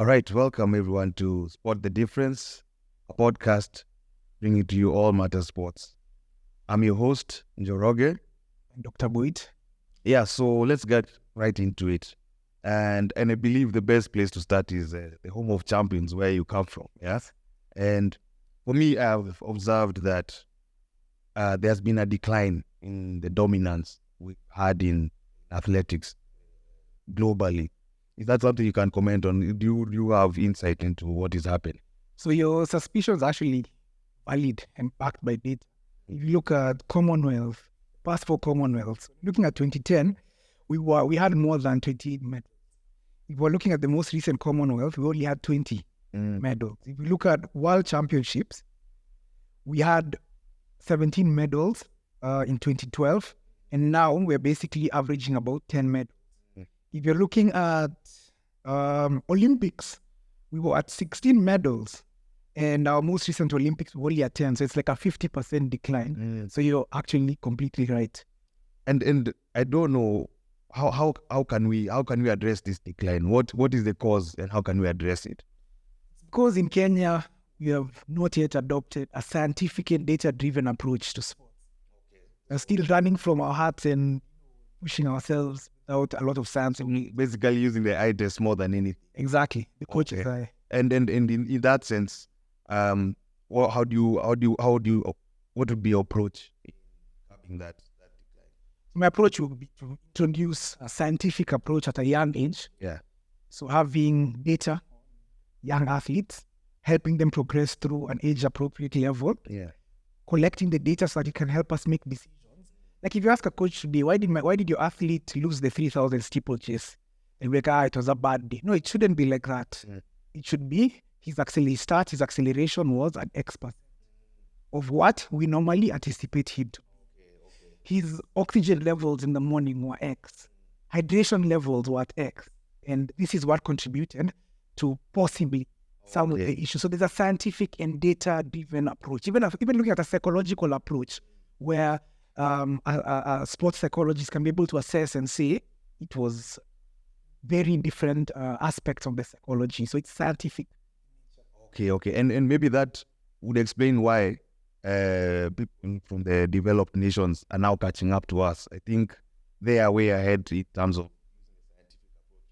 All right, welcome everyone to Spot the Difference, a podcast bringing to you all matter sports. I'm your host, Njoroge. Dr. Boyd. Yeah, so let's get right into it. And I believe the best place to start is the home of champions, where you come from. Yes. And for me, I've observed that there's been a decline in the dominance we've had in athletics globally. Is that something you can comment on? Do you have insight into what is happening? So your suspicions are actually valid and backed by data. If you look at Commonwealth, past 4 Commonwealths, looking at 2010, we had more than 28 medals. If we're looking at the most recent Commonwealth, we only had 20 medals. If you look at World Championships, we had 17 medals in 2012, and now we're basically averaging about 10 medals. If you're looking at Olympics, we were at 16 medals, and our most recent Olympics were only at 10, so it's like a 50% decline. So you're actually completely right. And I don't know how can we address this decline? What is the cause, and how can we address it? Because in Kenya, we have not yet adopted a scientific and data-driven approach to sports. We're still running from our hearts and pushing ourselves without a lot of science. Basically using the eye test more than anything. Exactly, the coach's eye. And in that sense, what would be your approach in having that decline? My approach would be to introduce a scientific approach at a young age. Yeah. So having data, young athletes, helping them progress through an age-appropriate level. Yeah. Collecting the data so that it can help us make decisions. Like if you ask a coach today, why did your athlete lose the 3,000 steeplechase? They'll be like, it was a bad day. No, it shouldn't be like that. It should be his acceleration was at X% of what we normally anticipate him to. His oxygen levels in the morning were X. Hydration levels were at X. And this is what contributed to possibly some of the issues. So there's a scientific and data-driven approach. Even looking at a psychological approach where sports psychologists can be able to assess and say it was very different aspects of the psychology. So it's scientific. Okay. And maybe that would explain why people from the developed nations are now catching up to us. I think they are way ahead in terms of scientific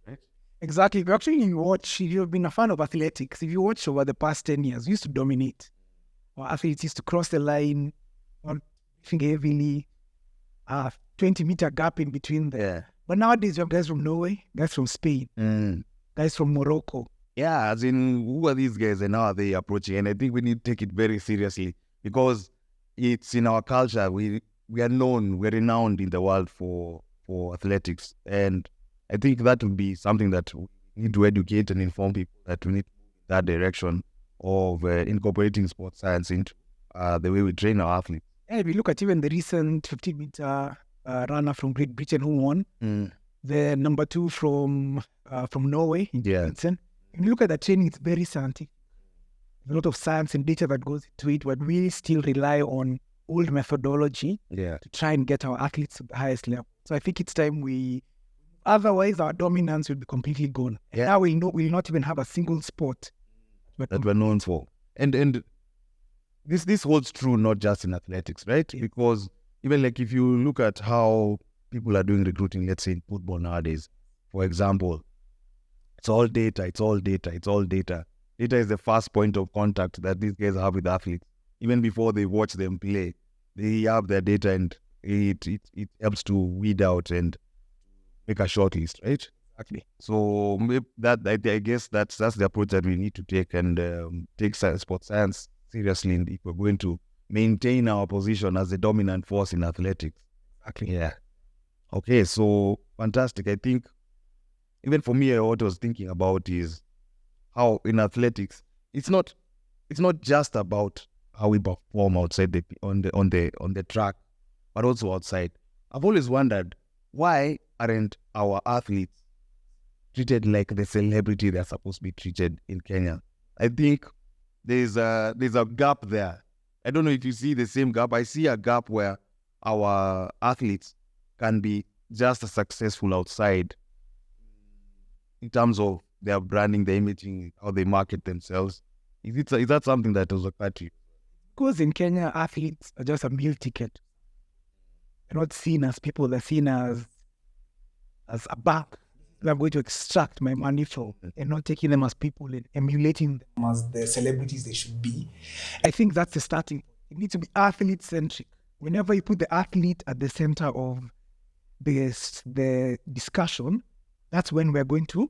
approach, right? Exactly. If you've been a fan of athletics, if you watch over the past 10 years, we used to dominate. Our athletes used to cross the line, heavily, 20-meter gap in between them. Yeah. But nowadays, you have guys from Norway, guys from Spain, guys from Morocco. Yeah, as in, who are these guys and how are they approaching? And I think we need to take it very seriously because it's in our culture. We're renowned in the world for athletics. And I think that would be something that we need to educate and inform people that we need to move in that direction of incorporating sports science into the way we train our athletes. And if you look at even the recent 50-meter runner from Great Britain who won, the number 2 from Norway, Jensen. If you look at the training, it's very scientific. There's a lot of science and data that goes into it, but we still rely on old methodology to try and get our athletes to the highest level. So I think it's time otherwise our dominance will be completely gone. And now we'll not even have a single sport that we're known for. And this holds true not just in athletics, right? Yeah. Because even like if you look at how people are doing recruiting, let's say in football nowadays, for example, it's all data. Data is the first point of contact that these guys have with athletes. Even before they watch them play, they have their data and it helps to weed out and make a short list, right? Exactly. So I guess that's the approach that we need to take and take sports science seriously if we're going to maintain our position as the dominant force in athletics. Exactly. Yeah. Okay, so fantastic. I think even for me, what I was thinking about is how in athletics, it's not just about how we perform outside on the track, but also outside. I've always wondered, why aren't our athletes treated like the celebrity they're supposed to be treated in Kenya? I think there's a gap there. I don't know if you see the same gap. I see a gap where our athletes can be just as successful outside in terms of their branding, their imaging, how they market themselves? Is that something that has occurred to you? Because in Kenya, athletes are just a meal ticket. They're not seen as people, they're seen as a bank. I'm going to extract my money from, and not taking them as people and emulating them as the celebrities they should be. I think that's the starting point. It needs to be athlete-centric. Whenever you put the athlete at the center of the discussion, that's when we're going to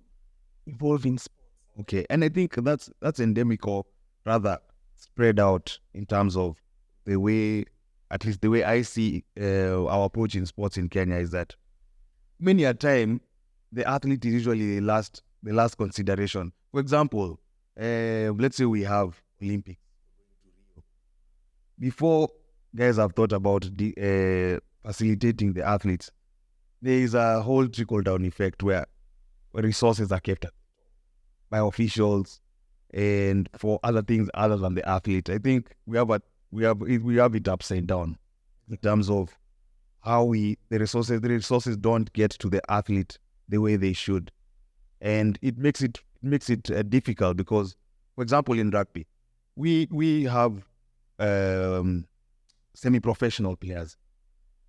evolve in sports. Okay, and I think that's endemic, or rather spread out in terms of the way, at least the way I see our approach in sports in Kenya is that many a time the athlete is usually the last consideration. For example, let's say we have Olympics. Before guys have thought about facilitating the athletes, there is a whole trickle-down effect where resources are kept by officials and for other things other than the athlete. I think we have it upside down in terms of how the resources don't get to the athlete the way they should, and it makes it difficult because, for example, in rugby, we have semi-professional players.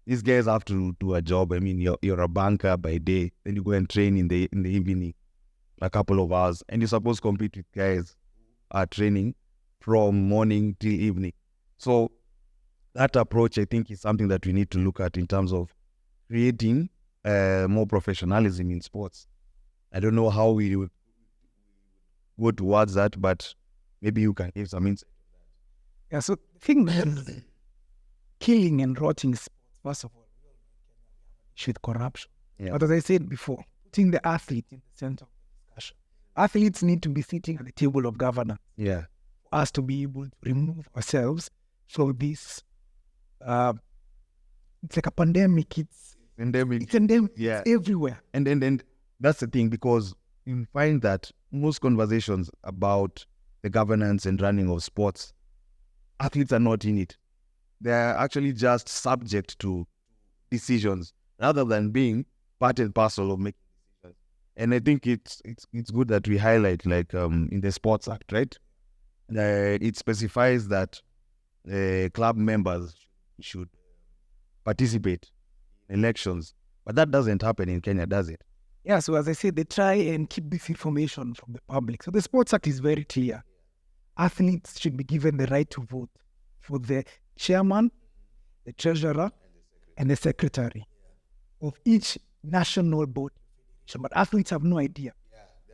These guys have to do a job. I mean, you're a banker by day, then you go and train in the evening, a couple of hours, and you're supposed to compete with guys who are training from morning till evening. So that approach, I think, is something that we need to look at in terms of creating more professionalism in sports. I don't know how we would go towards that, but maybe you can give some insight. Yeah, so the thing is, killing and rotting sports, first of all, with corruption. Yeah. But as I said before, putting the athlete in the center of the discussion. Athletes need to be sitting at the table of governance. Yeah. For us to be able to remove ourselves from this. It's like a pandemic. It's endemic. Yeah. It's everywhere. And that's the thing, because you find that most conversations about the governance and running of sports, athletes are not in it. They're actually just subject to decisions rather than being part and parcel of making decisions. And I think it's good that we highlight, like in the Sports Act, right? It specifies that club members should participate in elections, but that doesn't happen in Kenya, does it? Yeah, so as I said, they try and keep this information from the public. So the Sports Act is very clear. Athletes should be given the right to vote for the chairman, the treasurer, and the secretary of each national body. But athletes have no idea.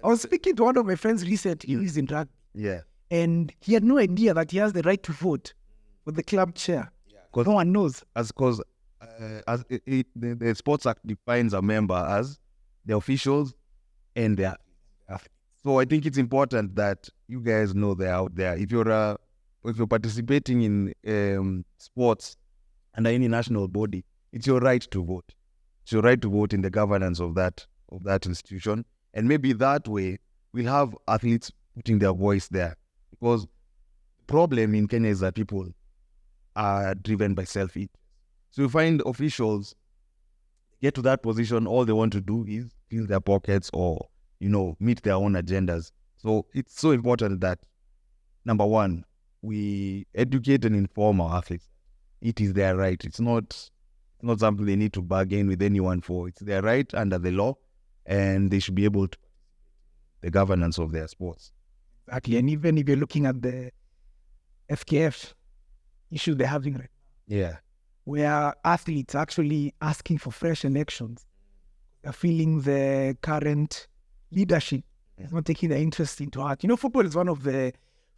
I was speaking to one of my friends recently who is in rugby. Yeah. And he had no idea that he has the right to vote for the club chair. No one knows. Because the Sports Act defines a member as the officials and the athletes. So I think it's important that you guys know they're out there. If you're participating in sports under any national body, it's your right to vote. It's your right to vote in the governance of that institution. And maybe that way we'll have athletes putting their voice there. Because the problem in Kenya is that people are driven by self-interest. So you find officials get to that position, all they want to do is fill their pockets or, meet their own agendas. So it's so important that, number one, we educate and inform our athletes. It is their right. It's not something they need to bargain with anyone for. It's their right under the law, and they should be able to the governance of their sports. Exactly. And even if you're looking at the FKF issue they're having right now, yeah, where athletes are actually asking for fresh elections, they're feeling the current leadership is not taking their interest into heart. Football is one of the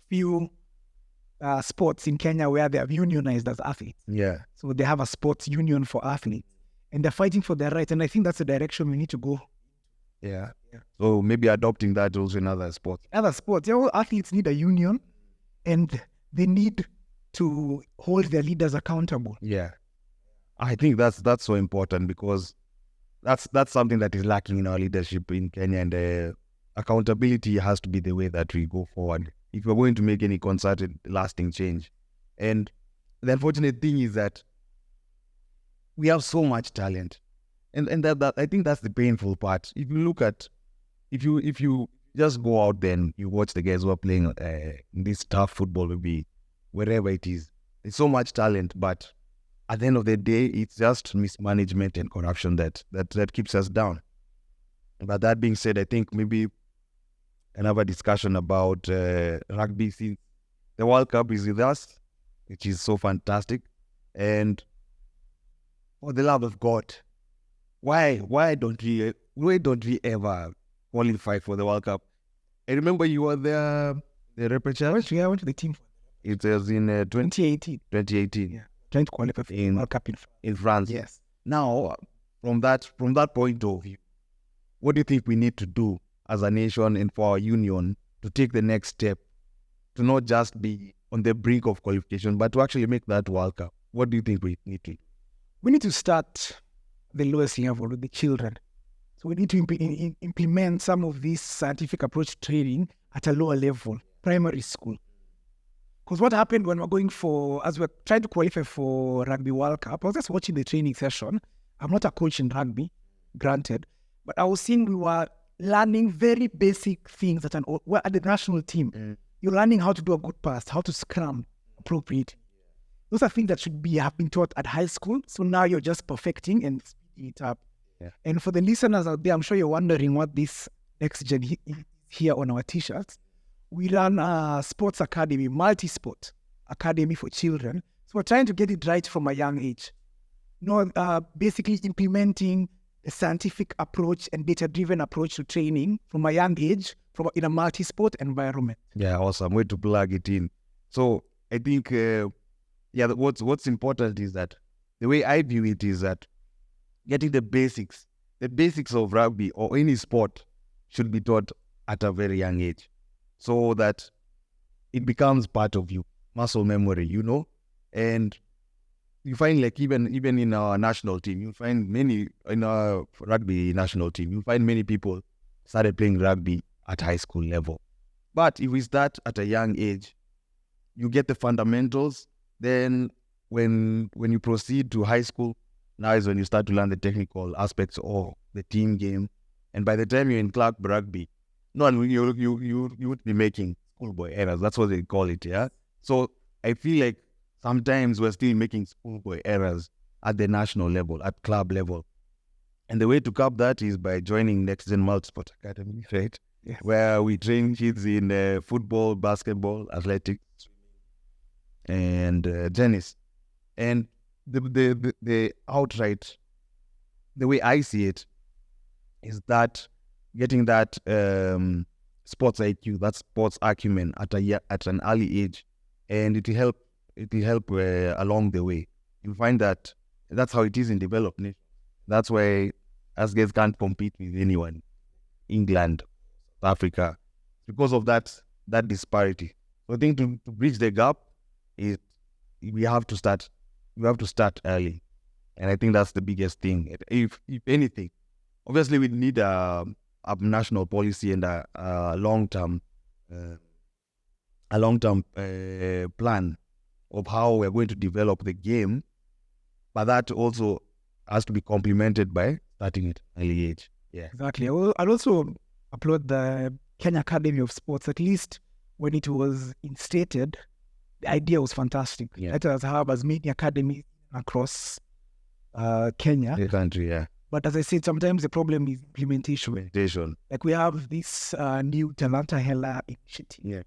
few sports in Kenya where they have unionized as athletes. Yeah. So they have a sports union for athletes, and they're fighting for their rights. And I think that's the direction we need to go. Yeah. So maybe adopting that also in other sports. All athletes need a union, and they need to hold their leaders accountable. Yeah. I think that's so important, because that's something that is lacking in our leadership in Kenya, and accountability has to be the way that we go forward if we're going to make any concerted, lasting change. And the unfortunate thing is that we have so much talent, and that I think that's the painful part. If you look at, if you Just go out there and you watch the guys who are playing this tough football, maybe wherever it is. There's so much talent, but at the end of the day, it's just mismanagement and corruption that keeps us down. But that being said, I think maybe another discussion about rugby, since the World Cup is with us, which is so fantastic. And for the love of God, why don't we ever qualify for the World Cup? I remember you were there, the repechage. I went to the team. It was in 2018. 2018. Yeah, trying to qualify for the World Cup in France. Yes. Now, from that point of view, what do you think we need to do as a nation and for our union to take the next step, to not just be on the brink of qualification, but to actually make that World Cup? What do you think we need to do? We need to start the lowest level with the children. So we need to implement some of this scientific approach training at a lower level, primary school. Because what happened when as we're trying to qualify for Rugby World Cup, I was just watching the training session. I'm not a coach in rugby, granted, but I was seeing we were learning very basic things at the national team. You're learning how to do a good pass, how to scrum appropriately. Those are things that have been taught at high school. So now you're just perfecting and speeding it up. Yeah. And for the listeners out there, I'm sure you're wondering what this NextGen is here on our t-shirts. We run a sports academy, multi-sport academy for children. So we're trying to get it right from a young age. Basically implementing a scientific approach and data-driven approach to training from a young age, in a multi-sport environment. Yeah, awesome. Way to plug it in. So I think, what's important is that the way I view it is that getting the basics of rugby or any sport should be taught at a very young age, so that it becomes part of you, muscle memory, and you find like even in our national team, you find many in our rugby national team, you find many people started playing rugby at high school level. But if we start at a young age, you get the fundamentals. Then when you proceed to high school, now is when you start to learn the technical aspects of the team game. And by the time you're in club rugby, you would be making schoolboy errors. That's what they call it, yeah? So I feel like sometimes we're still making schoolboy errors at the national level, at club level. And the way to curb that is by joining NextGen Multisport Academy, right? Yes. Where we train kids in football, basketball, athletics, and tennis. And the outright, the way I see it, is that getting that sports IQ, that sports acumen at an early age, and it will help along the way. You'll find that that's how it is in developed nations. That's why us guys can't compete with anyone, England, South Africa, because of that disparity. So I think to bridge the gap is we have to start early, and I think that's the biggest thing. If anything, obviously we need a national policy and a long-term plan of how we're going to develop the game, but that also has to be complemented by starting at an early age. Yeah, exactly. I'll also applaud the Kenya Academy of Sports. At least when it was instated, the idea was fantastic. Yeah. Let us have as many academies across Kenya. the country. Yeah, But as I said, sometimes the problem is implementation. Like we have this new Talanta Hela initiative. Yeah.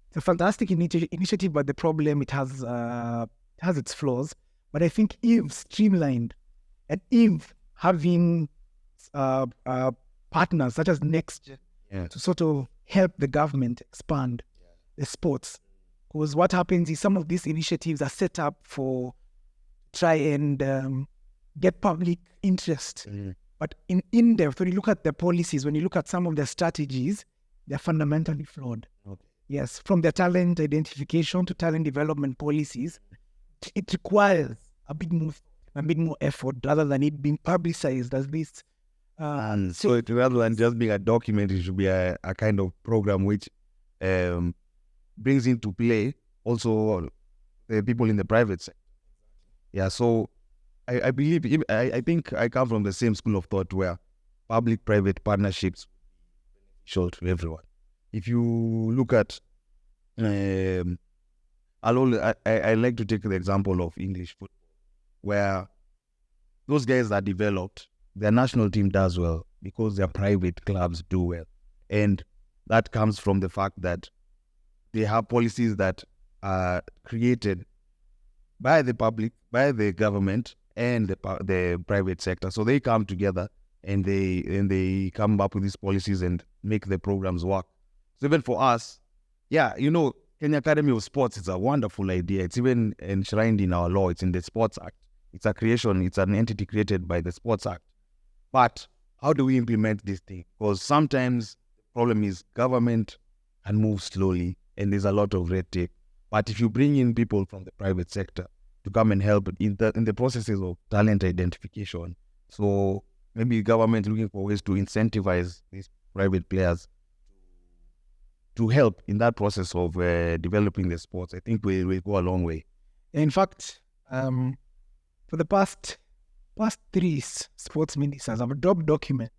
It's a fantastic initiative, but the problem, it has its flaws. But I think if streamlined, and if having partners such as NextGen to sort of help the government expand the sports. Because what happens is some of these initiatives are set up for try and get public interest. But in depth, when you look at the policies, when you look at some of the strategies, they're fundamentally flawed. Okay. Yes, from the talent identification to talent development policies, it requires a bit more effort rather than it being publicized as this. And so rather than just being a document, it should be a kind of program which brings into play also the people in the private sector. Yeah, so I believe, I think I come from the same school of thought where public-private partnerships show to everyone. if you look at, I like to take the example of English football, where those guys that developed, their national team does well because their private clubs do well. And that comes from the fact that they have policies that are created by the public, by the government, and the private sector. So they come together and they come up with these policies and make the programs work. So even for us, Kenya Academy of Sports is a wonderful idea. It's even enshrined in our law. It's in the Sports Act. It's an entity created by the Sports Act. But how do we implement this thing? Because sometimes the problem is government can move slowly and there's a lot of red tape. But if you bring in people from the private sector to come and help in the processes of talent identification, so maybe government looking for ways to incentivize these private players to help in that process of developing the sports, I think we go a long way. In fact, for the past 3 sports ministers, I've adopted documents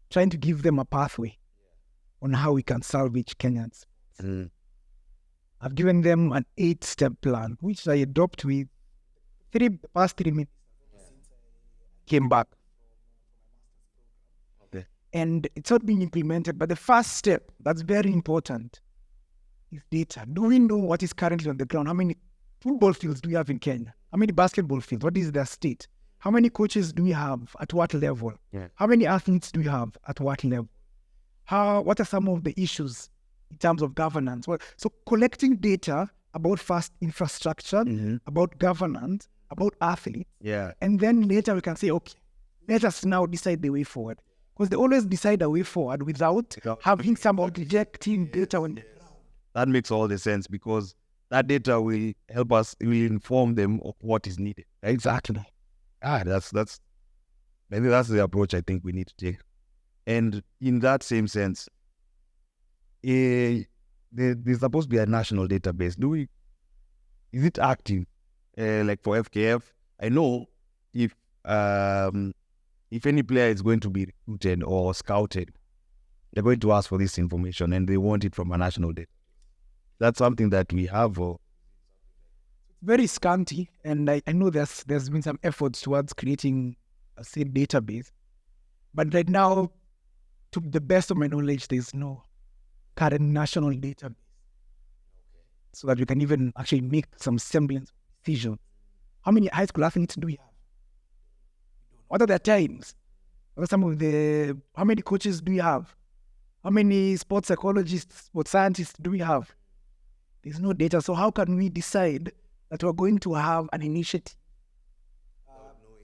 trying to give them a pathway on how we can salvage Kenyans. I've given them an 8-step plan, which I adopt with the past 3 minutes since I came back. Okay. And it's not being implemented, but the first step, that's very important, is data. Do we know what is currently on the ground? How many football fields do we have in Kenya? How many basketball fields? What is their state? How many coaches do we have? At what level? Yeah. How many athletes do we have? At what level? What are some of the issues in terms of governance? Well, so collecting data about fast infrastructure, about governance, about athletes, and then later we can say, okay, let us now decide the way forward. Because they always decide a way forward without having some objective data on the ground. That makes all the sense, because that data will help us, will inform them of what is needed. Right? Exactly. That's maybe that's the approach I think we need to take. And in that same sense, there's supposed to be a national database. Is it active? Like for FKF, I know if any player is going to be recruited or scouted, they're going to ask for this information and they want it from a national database. That's something that we have. Very scanty, and I know there's been some efforts towards creating a said database, but right now, to the best of my knowledge, there's no current national database, so that we can even actually make some semblance of decision. How many high school athletes do we have? What are their times? What are how many coaches do we have? How many sports psychologists, sports scientists do we have? There's no data, so how can we decide that we're going to have an initiative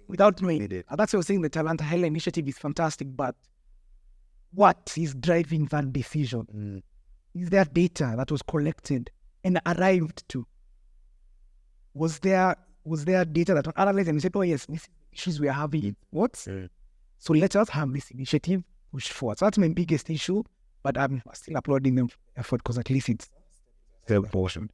without knowing it? That's why I was saying the Talanta Hela initiative is fantastic, but what is driving that decision? Is there data that was collected and arrived to? Was there data that was analyzed and we said, oh yes, these issues we are having, what? So let us have this initiative push forward. So that's my biggest issue, but I'm still applauding them for the effort, because at least it's a portion.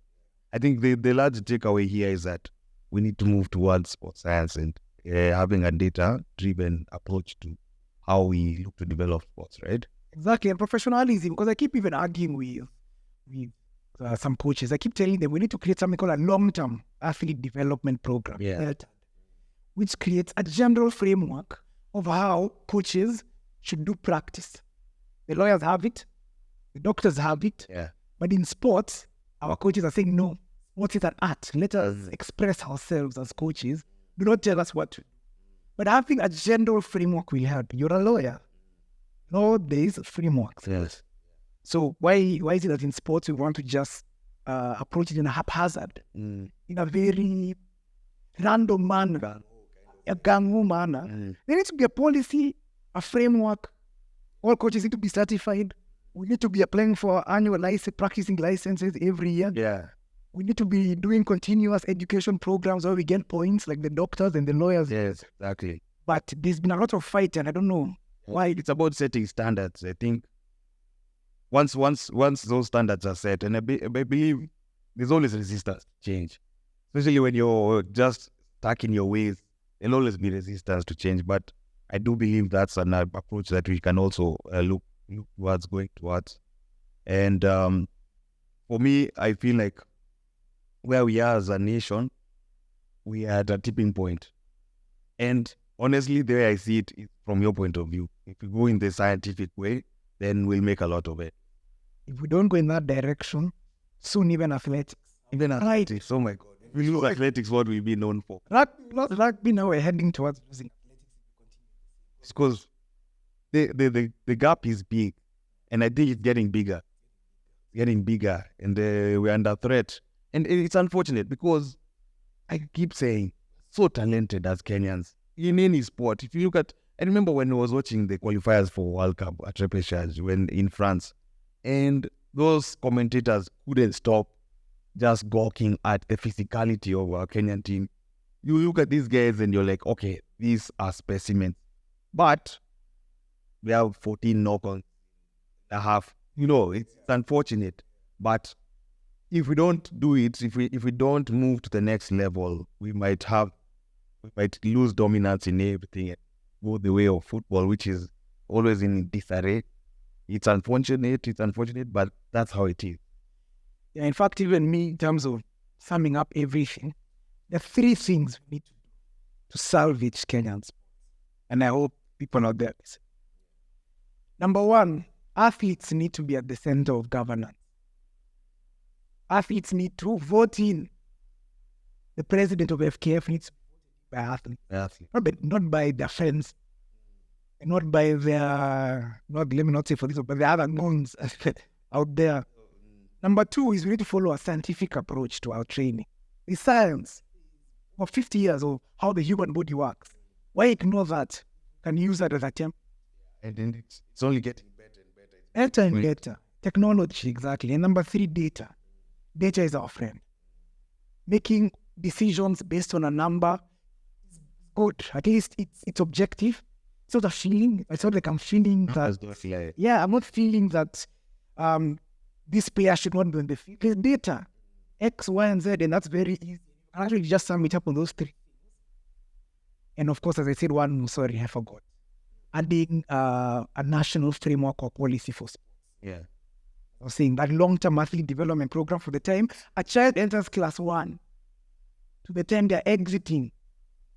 I think the large takeaway here is that we need to move towards sports science and having a data-driven approach to how we look to develop sports, right? Exactly, and professionalism, because I keep even arguing with some coaches. I keep telling them we need to create something called a long-term athlete development program, which creates a general framework of how coaches should do practice. The lawyers have it, the doctors have it, but in sports, our coaches are saying, no, sports is an art. Let us express ourselves as coaches. Do not tell us what to do. But having a general framework will help. You're a lawyer. No, there is frameworks. Yes. So why is it that in sports we want to just approach it in a haphazard, in a very random manner, a gangu manner? There needs to be a policy, a framework. All coaches need to be certified. We need to be applying for annual practicing licenses every year. Yeah. We need to be doing continuous education programs where we get points like the doctors and the lawyers. Yes, exactly. But there's been a lot of fight, and I don't know why. It's about setting standards. I think once those standards are set, and I believe there's always resistance to change, especially when you're just stuck in your ways. There'll always be resistance to change. But I do believe that's an approach that we can also look look towards, going towards. And for me, I feel like where we are as a nation, we are at a tipping point. And honestly, the way I see it is from your point of view. If we go in the scientific way, then we'll make a lot of it. If we don't go in that direction, soon even athletics. Even athletics, oh my God. If we lose athletics, what we'll be known for? Rugby now we're heading towards losing athletics. Because the gap is big. And I think it's getting bigger. And we're under threat. And it's unfortunate because I keep saying, so talented as Kenyans in any sport. If you look at, I remember when I was watching the qualifiers for World Cup at repechage when in France, and those commentators couldn't stop just gawking at the physicality of our Kenyan team. You look at these guys and you're like, okay, these are specimens, but we have 14 knock-ons and a half. It's unfortunate, but if we don't do it, if we don't move to the next level, we might lose dominance in everything and go the way of football, which is always in disarray. It's unfortunate, but that's how it is. Yeah, in fact, even me, in terms of summing up everything, there are 3 things we need to do to salvage Kenyan sports. And I hope people out there listen. Number 1, athletes need to be at the center of governance. Athletes need to vote in. The president of FKF needs to be voted by athletes. Not by their friends. And not by their, let me not say for this, but the other knowns out there. Number 2 is we need to follow a scientific approach to our training. The science for 50 years of how the human body works. Why ignore that? Can use that as a term? And then it's only getting better and better. Better and better. Technology, exactly. And number 3, data. Data is our friend. Making decisions based on a number is good. At least it's objective. It's not a feeling. It's not like I'm feeling that. Yeah, I'm not feeling that this player should not be on the field. There's data. X, Y, and Z, and that's very easy. You can actually just sum it up on those 3 things. And of course, as I said, I forgot. Adding a national framework or policy for sports. Yeah. I was saying that long-term athlete development program for the time a child enters class 1 to the time they're exiting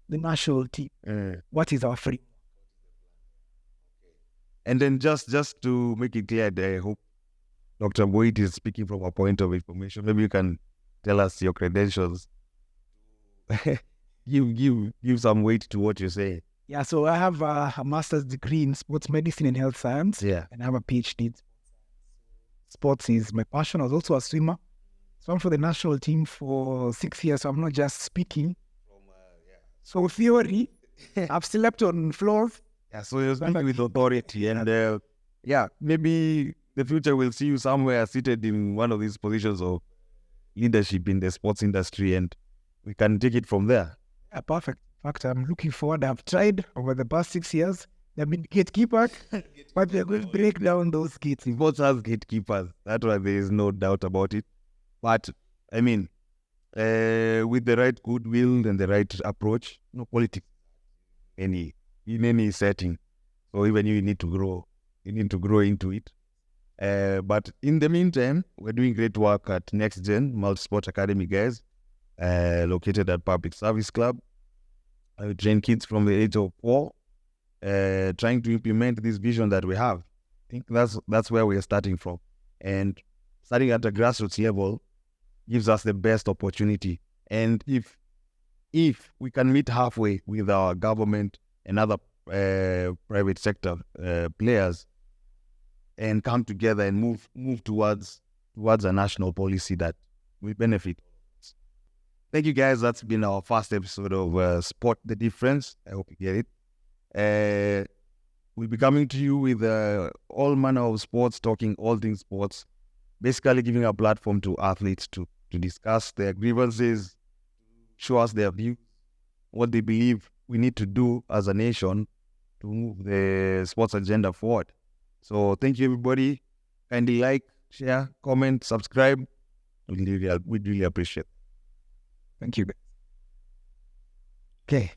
the national team. What is our framework? And then just to make it clear, I hope Dr. Boyd is speaking from a point of information. Maybe you can tell us your credentials. give some weight to what you're saying. Yeah, so I have a master's degree in sports medicine and health science. Yeah. And I have a PhD in sports is my passion. I was also a swimmer. So I'm for the national team for 6 years. So I'm not just speaking. So theory, I've slept on floors. Yeah, so you're speaking with authority. And maybe the future will see you somewhere seated in one of these positions of leadership in the sports industry, and we can take it from there. Yeah, perfect. In fact, I'm looking forward. I've tried over the past 6 years. I've been gatekeeper, but we're going to break down those gates. Sports has gatekeepers. That's why there is no doubt about it. But, I mean, with the right goodwill and the right approach, politics in any setting. So even you need to grow. You need to grow into it. But in the meantime, we're doing great work at NextGen Multisport Academy, guys, located at Public Service Club. I train kids from the age of 4, trying to implement this vision that we have. I think that's where we're starting from. And starting at a grassroots level gives us the best opportunity. And if we can meet halfway with our government and other private sector players and come together and move towards a national policy that will benefit. Thank you, guys. That's been our first episode of Spot the Difference. I hope you get it. We'll be coming to you with all manner of sports, talking all things sports, basically giving a platform to athletes to discuss their grievances, show us their views, what they believe we need to do as a nation to move the sports agenda forward. So thank you, everybody. Kindly like, share, comment, subscribe. We'd really appreciate it. Thank you. Okay.